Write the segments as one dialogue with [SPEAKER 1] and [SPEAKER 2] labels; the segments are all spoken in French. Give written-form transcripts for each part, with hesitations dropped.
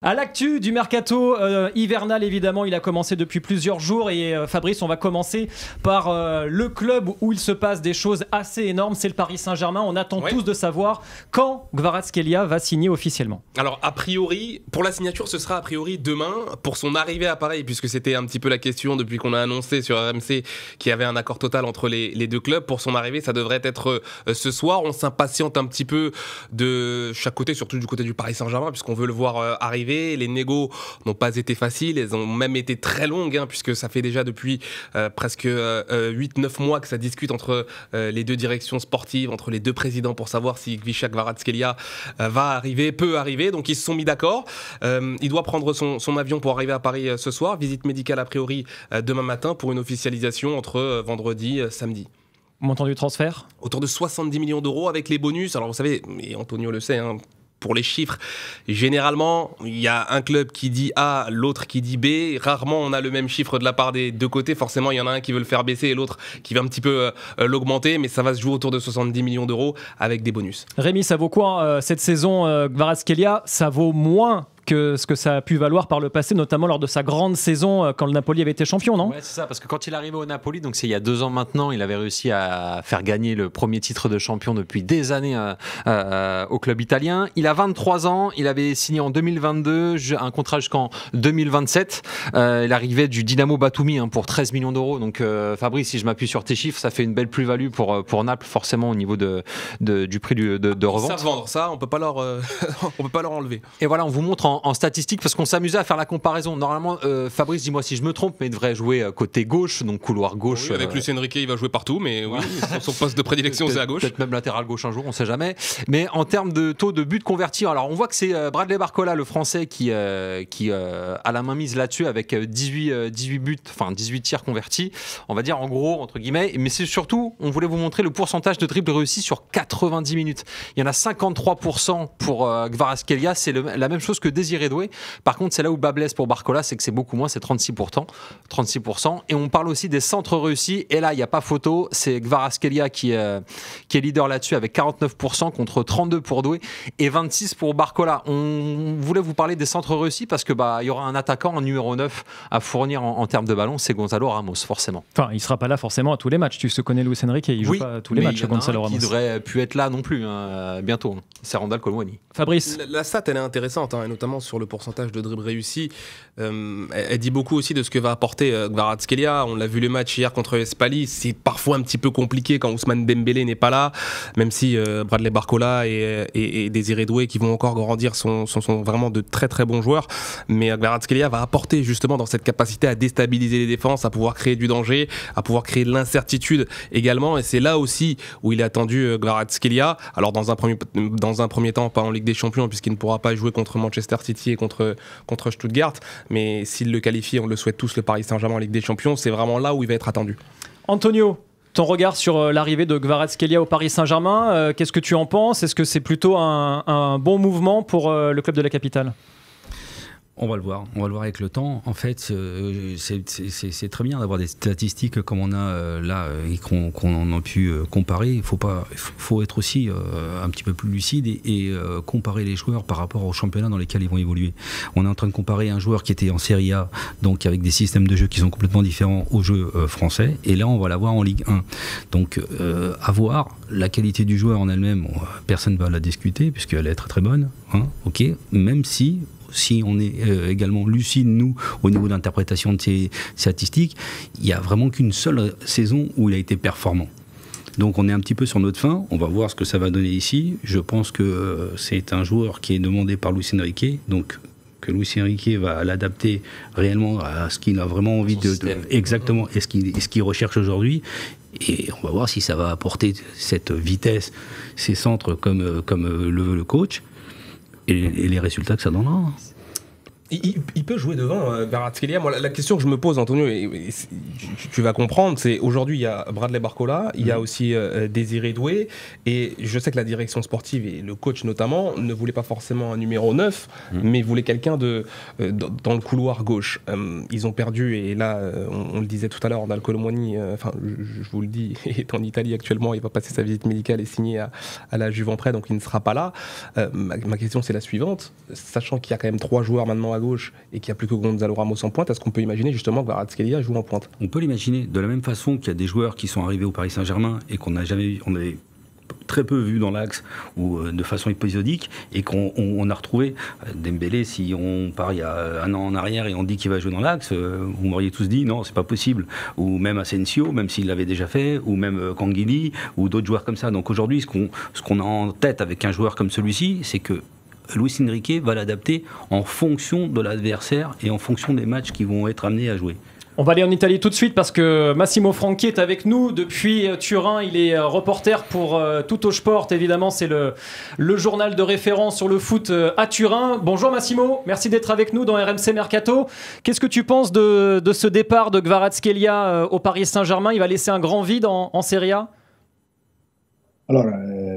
[SPEAKER 1] À l'actu du mercato hivernal, évidemment, il a commencé depuis plusieurs jours et Fabrice, on va commencer par le club où il se passe des choses assez énormes, c'est le Paris Saint-Germain. On attend tous de savoir quand Kvaratskhelia va signer officiellement.
[SPEAKER 2] Alors a priori, pour la signature, ce sera a priori demain. Pour son arrivée à Paris, puisque c'était un petit peu la question depuis qu'on a annoncé sur RMC qu'il y avait un accord total entre les deux clubs, pour son arrivée, ça devrait être ce soir. On s'impatiente un petit peu de chaque côté, surtout du côté du Paris Saint-Germain, puisqu'on veut le voir arriver. Les négos n'ont pas été faciles, elles ont même été très longues, puisque ça fait déjà depuis presque 8-9 mois que ça discute entre les deux directions sportives, entre les deux présidents pour savoir si Visha Kvaratskhelia va arriver, peut arriver. Donc ils se sont mis d'accord. Il doit prendre son avion pour arriver à Paris ce soir. Visite médicale a priori demain matin pour une officialisation entre vendredi et samedi.
[SPEAKER 1] Montant du transfert ?
[SPEAKER 2] Autour de 70 millions d'euros avec les bonus. Alors vous savez, et Antonio le sait, pour les chiffres, généralement, il y a un club qui dit A, l'autre qui dit B. Rarement, on a le même chiffre de la part des deux côtés. Forcément, il y en a un qui veut le faire baisser et l'autre qui va un petit peu l'augmenter. Mais ça va se jouer autour de 70 millions d'euros avec des bonus.
[SPEAKER 1] Rémi, ça vaut quoi cette saison, Kvaratskhelia ? Ça vaut moins que ce que ça a pu valoir par le passé, notamment lors de sa grande saison quand le Napoli avait été champion, non ?
[SPEAKER 3] Ouais, c'est ça, parce que quand il est arrivé au Napoli, donc c'est il y a 2 ans maintenant, il avait réussi à faire gagner le premier titre de champion depuis des années au club italien. Il a 23 ans, il avait signé en 2022 un contrat jusqu'en 2027. Il arrivait du Dynamo Batumi pour 13 millions d'euros. Donc Fabrice, si je m'appuie sur tes chiffres, ça fait une belle plus-value pour Naples, forcément au niveau du prix de revente.
[SPEAKER 2] Ils savent vendre ça, on peut pas leur enlever.
[SPEAKER 3] Et voilà, on vous montre en statistiques parce qu'on s'amusait à faire la comparaison. Normalement, Fabrice, dis-moi si je me trompe, mais il devrait jouer côté gauche, donc couloir gauche.
[SPEAKER 2] Oui, avec Luis Enrique, il va jouer partout, mais oui, son poste de prédilection, c'est à gauche.
[SPEAKER 3] Peut-être même latéral gauche un jour, on ne sait jamais. Mais en termes de taux de buts convertis, alors on voit que c'est Bradley Barcola, le Français, qui a la main mise là-dessus avec 18 buts, enfin 18 tirs convertis, on va dire en gros, entre guillemets. Mais c'est surtout, on voulait vous montrer le pourcentage de dribbles réussis sur 90 minutes. Il y en a 53% pour Kvaratskhelia, c'est la même chose que Désiré Doué. Par contre, c'est là où bas blesse pour Barcola, c'est que c'est beaucoup moins, c'est 36%. Et on parle aussi des centres réussis. Et là, il n'y a pas photo. C'est Kvaratskhelia qui est leader là-dessus avec 49% contre 32 pour Doué et 26 pour Barcola. On voulait vous parler des centres réussis parce que il y aura un attaquant en numéro 9 à fournir en termes de ballon, c'est Gonzalo Ramos, forcément.
[SPEAKER 1] Enfin, il ne sera pas là forcément à tous les matchs. Tu se connais Luis Enrique, il ne joue pas à tous les matchs, Gonzalo Ramos.
[SPEAKER 3] Il devrait plus être là non plus bientôt. C'est Randal Colomwani.
[SPEAKER 1] Fabrice.
[SPEAKER 2] La stat, elle est intéressante, et notamment sur le pourcentage de dribbles réussis. Elle dit beaucoup aussi de ce que va apporter Kvaratskhelia. On l'a vu le match hier contre Spali. C'est parfois un petit peu compliqué quand Ousmane Dembélé n'est pas là, même si Bradley Barcola et Désiré Doué, qui vont encore grandir, sont vraiment de très très bons joueurs. Mais Kvaratskhelia va apporter justement dans cette capacité à déstabiliser les défenses, à pouvoir créer du danger, à pouvoir créer de l'incertitude également. Et c'est là aussi où il est attendu Kvaratskhelia. Alors dans un premier temps, pas en Ligue des Champions, puisqu'il ne pourra pas jouer contre Manchester City et contre Stuttgart. Mais s'il le qualifie, on le souhaite tous, le Paris Saint-Germain en Ligue des Champions, c'est vraiment là où il va être attendu.
[SPEAKER 1] Antonio, ton regard sur l'arrivée de Kvaratskhelia au Paris Saint-Germain, qu'est-ce que tu en penses ? Est-ce que c'est plutôt un bon mouvement pour le club de la capitale ?
[SPEAKER 4] On va le voir avec le temps. En fait, c'est très bien d'avoir des statistiques comme on a là et qu'on a pu comparer. Il faut être aussi un petit peu plus lucide et comparer les joueurs par rapport aux championnats dans lesquels ils vont évoluer. On est en train de comparer un joueur qui était en Serie A, donc avec des systèmes de jeu qui sont complètement différents aux jeux français, et là on va l'avoir en Ligue 1. Donc à voir, la qualité du joueur en elle-même, personne ne va la discuter puisqu'elle est très très bonne, ok, même si on est également lucide, nous, au niveau d'interprétation de ces statistiques, il n'y a vraiment qu'une seule saison où il a été performant. Donc on est un petit peu sur notre fin, on va voir ce que ça va donner ici. Je pense que c'est un joueur qui est demandé par Luis Enrique, donc que Luis Enrique va l'adapter réellement à ce qu'il a vraiment envie de exactement, et ce qu'il recherche aujourd'hui. Et on va voir si ça va apporter cette vitesse, ces centres comme le veut le coach. Et les résultats que ça donnera.
[SPEAKER 2] Il peut jouer devant Kvaratskhelia. Moi, la question que je me pose, Antonio, tu vas comprendre, c'est aujourd'hui il y a Bradley Barcola, il y a aussi Désiré Doué, et je sais que la direction sportive et le coach notamment ne voulaient pas forcément un numéro 9, mais voulaient quelqu'un dans le couloir gauche. Ils ont perdu, et là, on le disait tout à l'heure, Ronald Colomwani, je vous le dis, est en Italie actuellement, il va passer sa visite médicale et signer à la Juve en prêt, donc il ne sera pas là. Ma question c'est la suivante, sachant qu'il y a quand même 3 joueurs maintenant à gauche et qu'il n'y a plus que Gonzalo Ramos en pointe, est-ce qu'on peut imaginer justement que Kvaratskhelia joue en pointe?
[SPEAKER 4] On peut l'imaginer, de la même façon qu'il y a des joueurs qui sont arrivés au Paris Saint-Germain et qu'on avait très peu vu dans l'axe ou de façon épisodique, et qu'on a retrouvé Dembélé. Si on part il y a un an en arrière et on dit qu'il va jouer dans l'axe, vous m'auriez tous dit non, c'est pas possible. Ou même Asensio, même s'il l'avait déjà fait, ou même Kanguili, ou d'autres joueurs comme ça. Donc aujourd'hui, ce qu'on a en tête avec un joueur comme celui-ci, c'est que Luis Enrique va l'adapter en fonction de l'adversaire et en fonction des matchs qui vont être amenés à jouer.
[SPEAKER 1] On va aller en Italie tout de suite parce que Massimo Franchi est avec nous depuis Turin. Il est reporter pour Tuttosport. Évidemment, c'est le journal de référence sur le foot à Turin. Bonjour Massimo, merci d'être avec nous dans RMC Mercato. Qu'est-ce que tu penses de ce départ de Kvaratskhelia au Paris Saint-Germain? Il va laisser un grand vide en Serie A?
[SPEAKER 5] Alors,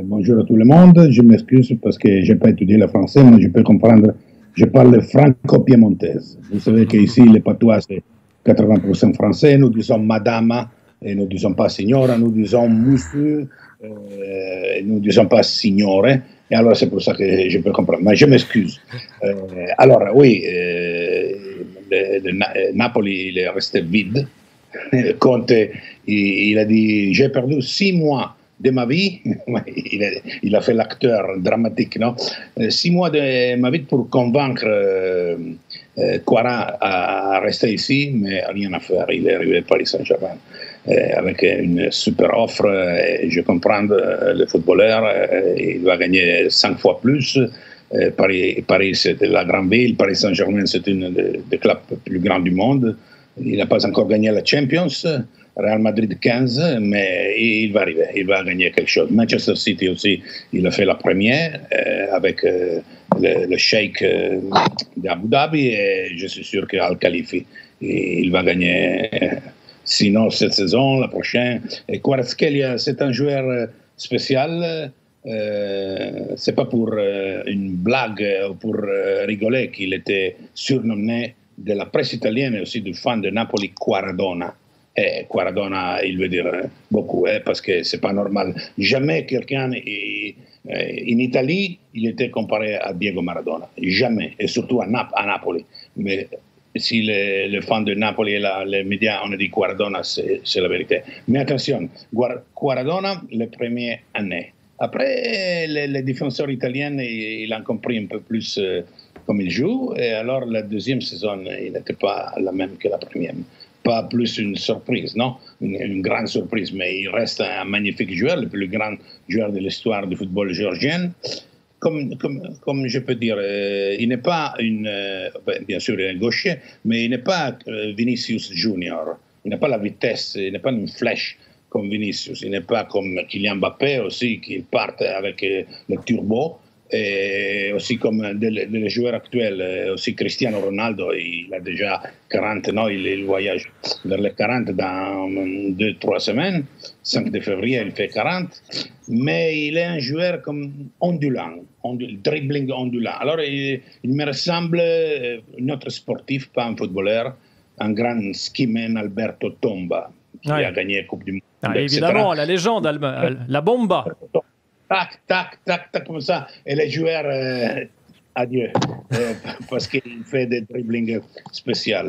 [SPEAKER 5] bonjour à tout le monde. Je m'excuse parce que je n'ai pas étudié le français, mais je peux comprendre. Je parle franco-piémontaise. Vous savez qu'ici, le patois, c'est 80% français. Nous disons madame, et nous ne disons pas signora, nous disons monsieur, et nous ne disons pas signore. Et alors, c'est pour ça que je peux comprendre. Mais je m'excuse. Alors, oui, Napoli, il est resté vide. Conte, il a dit, j'ai perdu 6 mois de ma vie, il a fait l'acteur dramatique, non? 6 mois de ma vie pour convaincre Quara à rester ici, mais rien à faire. Il est arrivé à Paris Saint-Germain avec une super offre. Je comprends le footballeur, il va gagner 5 fois plus. Paris c'est la grande ville, Paris Saint-Germain c'est une des clubs plus grands du monde. Il n'a pas encore gagné la Champions. Real Madrid 15, mais il va arriver, il va gagner quelque chose. Manchester City aussi, il a fait la première avec le Sheikh d'Abu Dhabi, et je suis sûr qu'Al Khalifi, il va gagner, sinon cette saison, la prochaine. Et Kvaratskhelia, c'est un joueur spécial. C'est pas pour une blague ou pour rigoler qu'il était surnommé de la presse italienne et aussi du fan de Napoli, Quaradona. Et Quaradona, il veut dire beaucoup, parce que c'est pas normal. Jamais quelqu'un en Italie, il était comparé à Diego Maradona. Jamais, et surtout à Napoli. Mais si les fans de Napoli et les médias ont dit Quaradona, c'est la vérité. Mais attention, Quaradona, les premières années. Après, les défenseurs italiens, ils ont compris un peu plus comme il joue. Et alors, la deuxième saison, il n'était pas la même que la première. Pas plus une surprise, non? Une grande surprise, mais il reste un magnifique joueur, le plus grand joueur de l'histoire du football géorgien. Comme je peux dire, il n'est pas bien sûr il est gaucher, mais il n'est pas Vinicius Junior. Il n'a pas la vitesse, il n'est pas une flèche comme Vinicius. Il n'est pas comme Kylian Mbappé aussi, qui part avec le turbo. Et aussi comme les joueurs actuels, aussi Cristiano Ronaldo, il a déjà 40, non, il voyage vers les 40 dans 2-3 semaines, 5 de février il fait 40, mais il est un joueur comme ondulant, dribbling ondulant. Alors il me ressemble notre sportif, pas un footballeur, un grand skiman Alberto Tomba, qui a gagné la Coupe du Monde.
[SPEAKER 1] Ah, évidemment, la légende, la bomba.
[SPEAKER 5] Tac, tac, tac, tac, comme ça. Et les joueurs, adieu, parce qu'il fait des dribblings spéciaux.